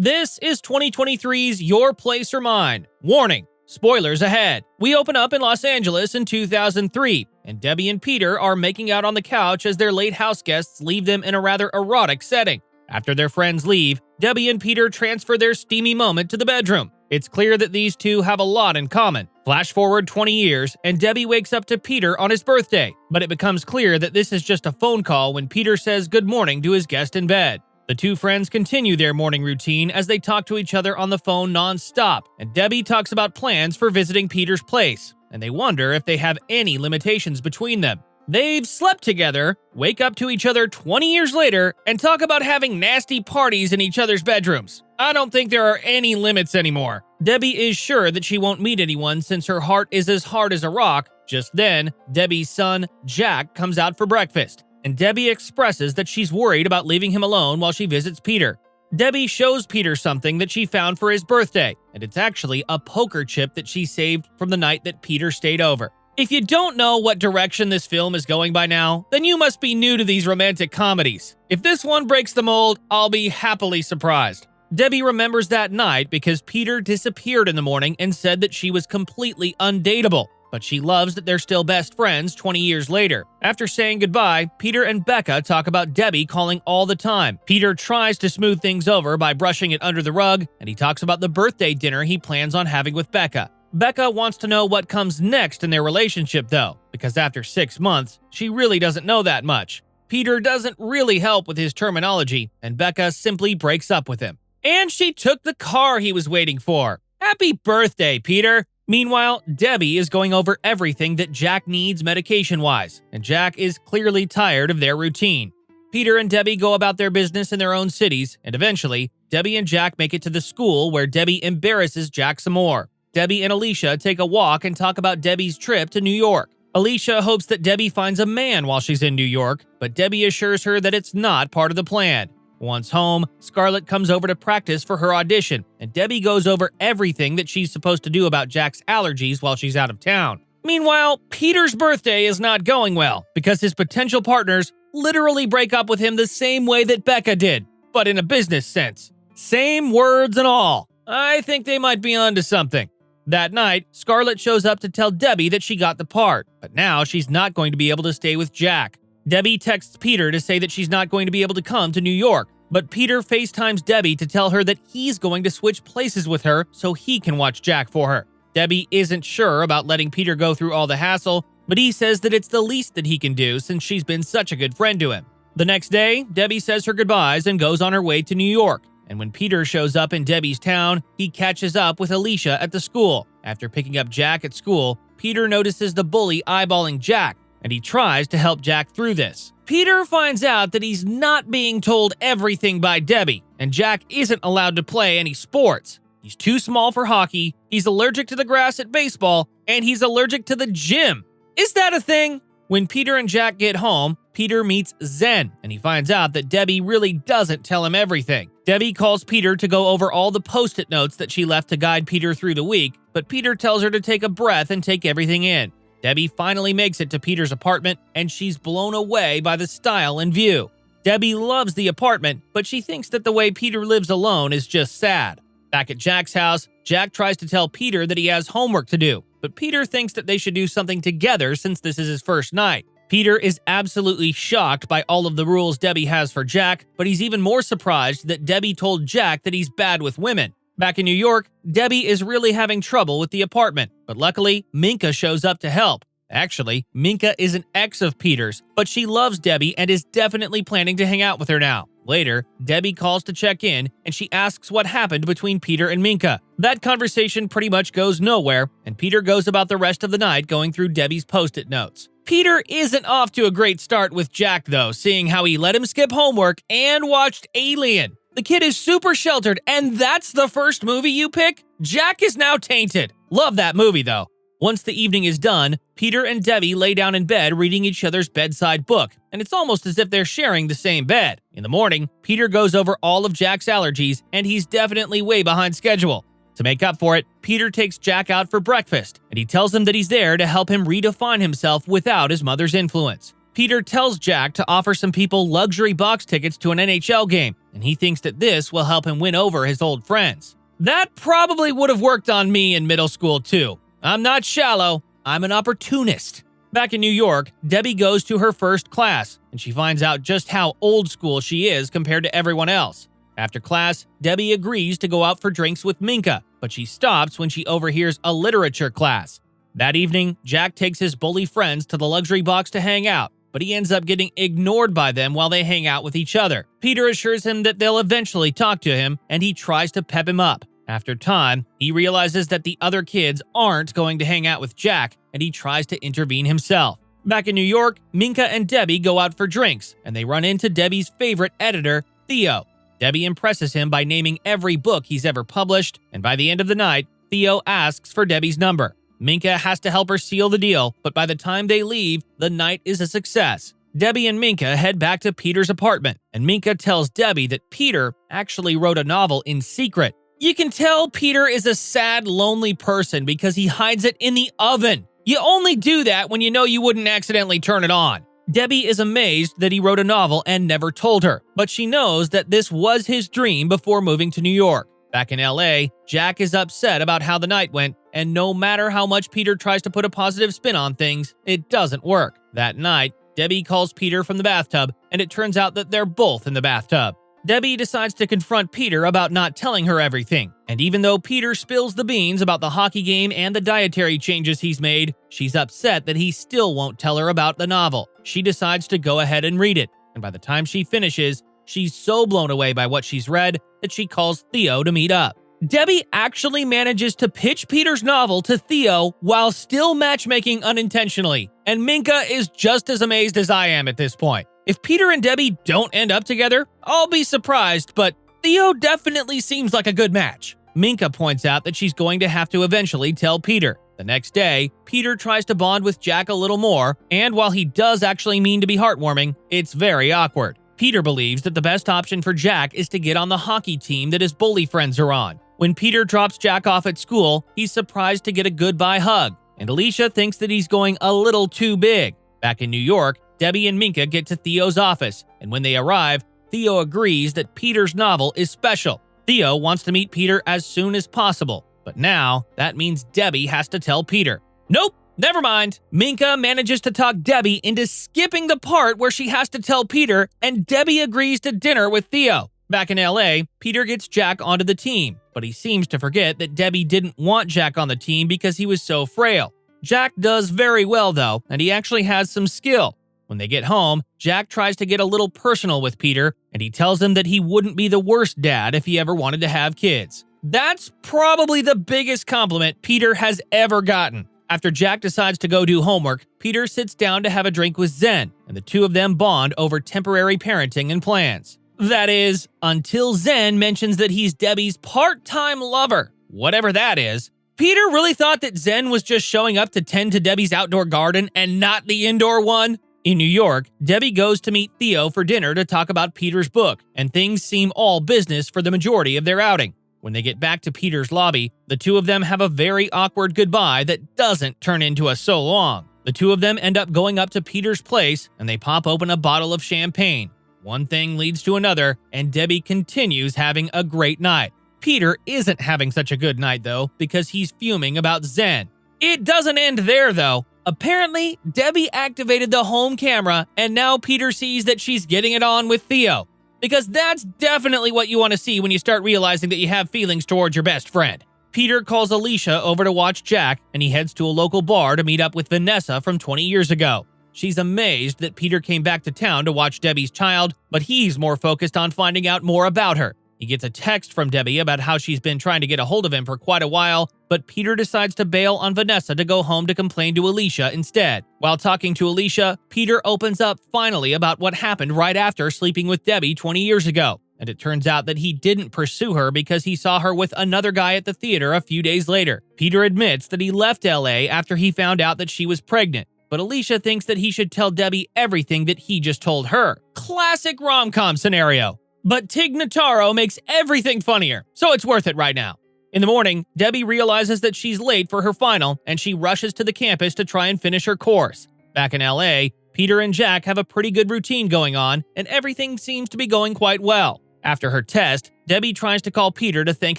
This is 2023's Your Place or Mine. Warning, spoilers ahead. We open up in Los Angeles in 2003, and Debbie and Peter are making out on the couch as their late house guests leave them in a rather erotic setting. After their friends leave, Debbie and Peter transfer their steamy moment to the bedroom. It's clear that these two have a lot in common. Flash forward 20 years, and Debbie wakes up to Peter on his birthday, but it becomes clear that this is just a phone call when Peter says good morning to his guest in bed. The two friends continue their morning routine as they talk to each other on the phone non-stop, and Debbie talks about plans for visiting Peter's place, and they wonder if they have any limitations between them. They've slept together, wake up to each other 20 years later, and talk about having nasty parties in each other's bedrooms. I don't think there are any limits anymore. Debbie is sure that she won't meet anyone since her heart is as hard as a rock. Just then, Debbie's son, Jack, comes out for breakfast, and Debbie expresses that she's worried about leaving him alone while she visits Peter. Debbie shows Peter something that she found for his birthday, and it's actually a poker chip that she saved from the night that Peter stayed over. If you don't know what direction this film is going by now, then you must be new to these romantic comedies. If this one breaks the mold, I'll be happily surprised. Debbie remembers that night because Peter disappeared in the morning and said that she was completely undateable, but she loves that they're still best friends 20 years later. After saying goodbye, Peter and Becca talk about Debbie calling all the time. Peter tries to smooth things over by brushing it under the rug, and he talks about the birthday dinner he plans on having with Becca. Becca wants to know what comes next in their relationship, though, because after 6 months, she really doesn't know that much. Peter doesn't really help with his terminology, and Becca simply breaks up with him. And she took the car he was waiting for. Happy birthday, Peter! Meanwhile, Debbie is going over everything that Jack needs medication-wise, and Jack is clearly tired of their routine. Peter and Debbie go about their business in their own cities, and eventually, Debbie and Jack make it to the school where Debbie embarrasses Jack some more. Debbie and Alicia take a walk and talk about Debbie's trip to New York. Alicia hopes that Debbie finds a man while she's in New York, but Debbie assures her that it's not part of the plan. Once home, Scarlett comes over to practice for her audition, and Debbie goes over everything that she's supposed to do about Jack's allergies while she's out of town. Meanwhile, Peter's birthday is not going well because his potential partners literally break up with him the same way that Becca did, but in a business sense. Same words and all. I think they might be onto something. That night, Scarlett shows up to tell Debbie that she got the part, but now she's not going to be able to stay with Jack. Debbie texts Peter to say that she's not going to be able to come to New York, but Peter FaceTimes Debbie to tell her that he's going to switch places with her so he can watch Jack for her. Debbie isn't sure about letting Peter go through all the hassle, but he says that it's the least that he can do since she's been such a good friend to him. The next day, Debbie says her goodbyes and goes on her way to New York. And when Peter shows up in Debbie's town, he catches up with Alicia at the school. After picking up Jack at school, Peter notices the bully eyeballing Jack, and he tries to help Jack through this. Peter finds out that he's not being told everything by Debbie, and Jack isn't allowed to play any sports. He's too small for hockey, he's allergic to the grass at baseball, and he's allergic to the gym. Is that a thing? When Peter and Jack get home, Peter meets Zen, and he finds out that Debbie really doesn't tell him everything. Debbie calls Peter to go over all the post-it notes that she left to guide Peter through the week, but Peter tells her to take a breath and take everything in. Debbie finally makes it to Peter's apartment, and she's blown away by the style and view. Debbie loves the apartment, but she thinks that the way Peter lives alone is just sad. Back at Jack's house, Jack tries to tell Peter that he has homework to do, but Peter thinks that they should do something together since this is his first night. Peter is absolutely shocked by all of the rules Debbie has for Jack, but he's even more surprised that Debbie told Jack that he's bad with women. Back in New York, Debbie is really having trouble with the apartment, but luckily, Minka shows up to help. Actually, Minka is an ex of Peter's, but she loves Debbie and is definitely planning to hang out with her now. Later, Debbie calls to check in, and she asks what happened between Peter and Minka. That conversation pretty much goes nowhere, and Peter goes about the rest of the night going through Debbie's post-it notes. Peter isn't off to a great start with Jack, though, seeing how he let him skip homework and watched Alien. The kid is super sheltered, and that's the first movie you pick? Jack is now tainted. Love that movie, though. Once the evening is done, Peter and Debbie lay down in bed reading each other's bedside book, and it's almost as if they're sharing the same bed. In the morning, Peter goes over all of Jack's allergies, and he's definitely way behind schedule. To make up for it, Peter takes Jack out for breakfast, and he tells him that he's there to help him redefine himself without his mother's influence. Peter tells Jack to offer some people luxury box tickets to an NHL game, and he thinks that this will help him win over his old friends. That probably would have worked on me in middle school too. I'm not shallow, I'm an opportunist. Back in New York, Debbie goes to her first class, and she finds out just how old school she is compared to everyone else. After class, Debbie agrees to go out for drinks with Minka, but she stops when she overhears a literature class. That evening, Jack takes his bully friends to the luxury box to hang out, but he ends up getting ignored by them while they hang out with each other. Peter assures him that they'll eventually talk to him, and he tries to pep him up. After time, he realizes that the other kids aren't going to hang out with Jack, and he tries to intervene himself. Back in New York, Minka and Debbie go out for drinks, and they run into Debbie's favorite editor, Theo. Debbie impresses him by naming every book he's ever published, and by the end of the night, Theo asks for Debbie's number. Minka has to help her seal the deal, but by the time they leave, the night is a success. Debbie and Minka head back to Peter's apartment, and Minka tells Debbie that Peter actually wrote a novel in secret. You can tell Peter is a sad, lonely person because he hides it in the oven. You only do that when you know you wouldn't accidentally turn it on. Debbie is amazed that he wrote a novel and never told her, but she knows that this was his dream before moving to New York. Back in LA, Jack is upset about how the night went, and no matter how much Peter tries to put a positive spin on things, it doesn't work. That night, Debbie calls Peter from the bathtub, and it turns out that they're both in the bathtub. Debbie decides to confront Peter about not telling her everything, and even though Peter spills the beans about the hockey game and the dietary changes he's made, she's upset that he still won't tell her about the novel. She decides to go ahead and read it, and by the time she finishes, she's so blown away by what she's read that she calls Theo to meet up. Debbie actually manages to pitch Peter's novel to Theo while still matchmaking unintentionally, and Minka is just as amazed as I am at this point. If Peter and Debbie don't end up together, I'll be surprised, but Theo definitely seems like a good match. Minka points out that she's going to have to eventually tell Peter. The next day, Peter tries to bond with Jack a little more, and while he does actually mean to be heartwarming, it's very awkward. Peter believes that the best option for Jack is to get on the hockey team that his bully friends are on. When Peter drops Jack off at school, he's surprised to get a goodbye hug, and Alicia thinks that he's going a little too big. Back in New York, Debbie and Minka get to Theo's office, and when they arrive, Theo agrees that Peter's novel is special. Theo wants to meet Peter as soon as possible, but now that means Debbie has to tell Peter. Nope, never mind. Minka manages to talk Debbie into skipping the part where she has to tell Peter, and Debbie agrees to dinner with Theo. Back in LA, Peter gets Jack onto the team, but he seems to forget that Debbie didn't want Jack on the team because he was so frail. Jack does very well though, and he actually has some skill. When they get home, Jack tries to get a little personal with Peter, and he tells him that he wouldn't be the worst dad if he ever wanted to have kids. That's probably the biggest compliment Peter has ever gotten. After Jack decides to go do homework, Peter sits down to have a drink with Zen, and the two of them bond over temporary parenting and plans. That is, until Zen mentions that he's Debbie's part-time lover, whatever that is. Peter really thought that Zen was just showing up to tend to Debbie's outdoor garden and not the indoor one. In New York, Debbie goes to meet Theo for dinner to talk about Peter's book, and things seem all business for the majority of their outing. When they get back to Peter's lobby, the two of them have a very awkward goodbye that doesn't turn into a so long. The two of them end up going up to Peter's place, and they pop open a bottle of champagne. One thing leads to another, and Debbie continues having a great night. Peter isn't having such a good night, though, because he's fuming about Zen. It doesn't end there, though. Apparently, Debbie activated the home camera, and now Peter sees that she's getting it on with Theo. Because that's definitely what you want to see when you start realizing that you have feelings towards your best friend. Peter calls Alicia over to watch Jack, and he heads to a local bar to meet up with Vanessa from 20 years ago. She's amazed that Peter came back to town to watch Debbie's child, but he's more focused on finding out more about her. He gets a text from Debbie about how she's been trying to get a hold of him for quite a while, but Peter decides to bail on Vanessa to go home to complain to Alicia instead. While talking to Alicia, Peter opens up finally about what happened right after sleeping with Debbie 20 years ago. And it turns out that he didn't pursue her because he saw her with another guy at the theater a few days later. Peter admits that he left LA after he found out that she was pregnant, but Alicia thinks that he should tell Debbie everything that he just told her. Classic rom-com scenario. But Tig Notaro makes everything funnier, so it's worth it right now. In the morning, Debbie realizes that she's late for her final, and she rushes to the campus to try and finish her course. Back in LA, Peter and Jack have a pretty good routine going on, and everything seems to be going quite well. After her test, Debbie tries to call Peter to thank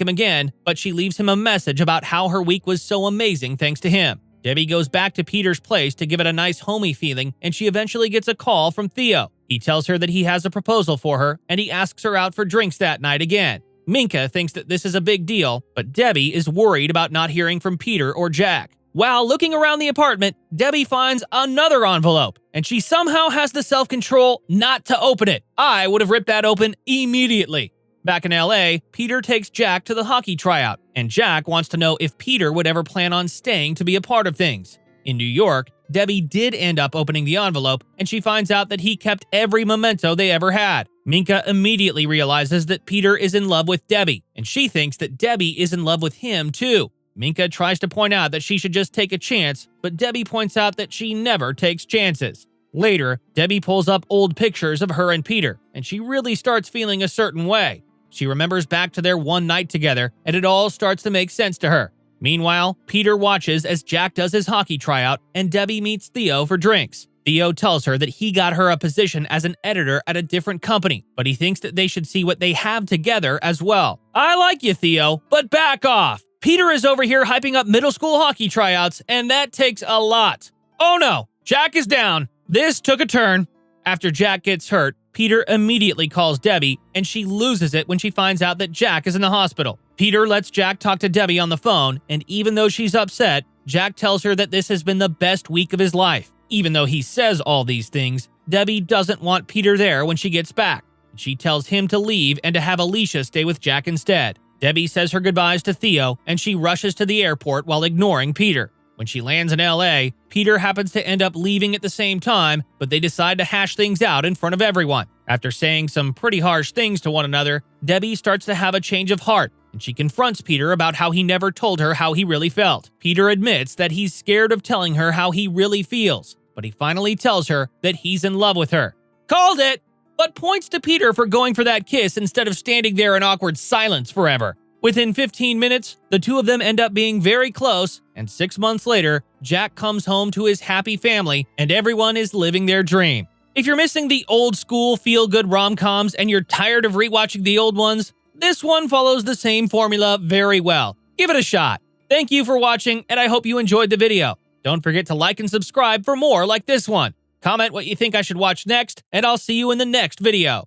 him again, but she leaves him a message about how her week was so amazing thanks to him. Debbie goes back to Peter's place to give it a nice homey feeling, and she eventually gets a call from Theo. He tells her that he has a proposal for her, and he asks her out for drinks that night again. Minka thinks that this is a big deal, but Debbie is worried about not hearing from Peter or Jack. While looking around the apartment, Debbie finds another envelope, and she somehow has the self-control not to open it. I would have ripped that open immediately. Back in LA, Peter takes Jack to the hockey tryout, and Jack wants to know if Peter would ever plan on staying to be a part of things. In New York, Debbie did end up opening the envelope, and she finds out that he kept every memento they ever had. Minka immediately realizes that Peter is in love with Debbie, and she thinks that Debbie is in love with him too. Minka tries to point out that she should just take a chance, but Debbie points out that she never takes chances. Later, Debbie pulls up old pictures of her and Peter, and she really starts feeling a certain way. She remembers back to their one night together, and it all starts to make sense to her. Meanwhile, Peter watches as Jack does his hockey tryout, and Debbie meets Theo for drinks. Theo tells her that he got her a position as an editor at a different company, but he thinks that they should see what they have together as well. I like you, Theo, but back off. Peter is over here hyping up middle school hockey tryouts, and that takes a lot. Oh no, Jack is down. This took a turn. After Jack gets hurt, Peter immediately calls Debbie, and she loses it when she finds out that Jack is in the hospital. Peter lets Jack talk to Debbie on the phone, and even though she's upset, Jack tells her that this has been the best week of his life. Even though he says all these things, Debbie doesn't want Peter there when she gets back. She tells him to leave and to have Alicia stay with Jack instead. Debbie says her goodbyes to Theo, and she rushes to the airport while ignoring Peter. When she lands in LA, Peter happens to end up leaving at the same time, but they decide to hash things out in front of everyone. After saying some pretty harsh things to one another, Debbie starts to have a change of heart, and she confronts Peter about how he never told her how he really felt. Peter admits that he's scared of telling her how he really feels, but he finally tells her that he's in love with her. Called it! But points to Peter for going for that kiss instead of standing there in awkward silence forever. Within 15 minutes, the two of them end up being very close, and 6 months later, Jack comes home to his happy family, and everyone is living their dream. If you're missing the old-school feel-good rom-coms and you're tired of rewatching the old ones, this one follows the same formula very well. Give it a shot. Thank you for watching, and I hope you enjoyed the video. Don't forget to like and subscribe for more like this one. Comment what you think I should watch next, and I'll see you in the next video.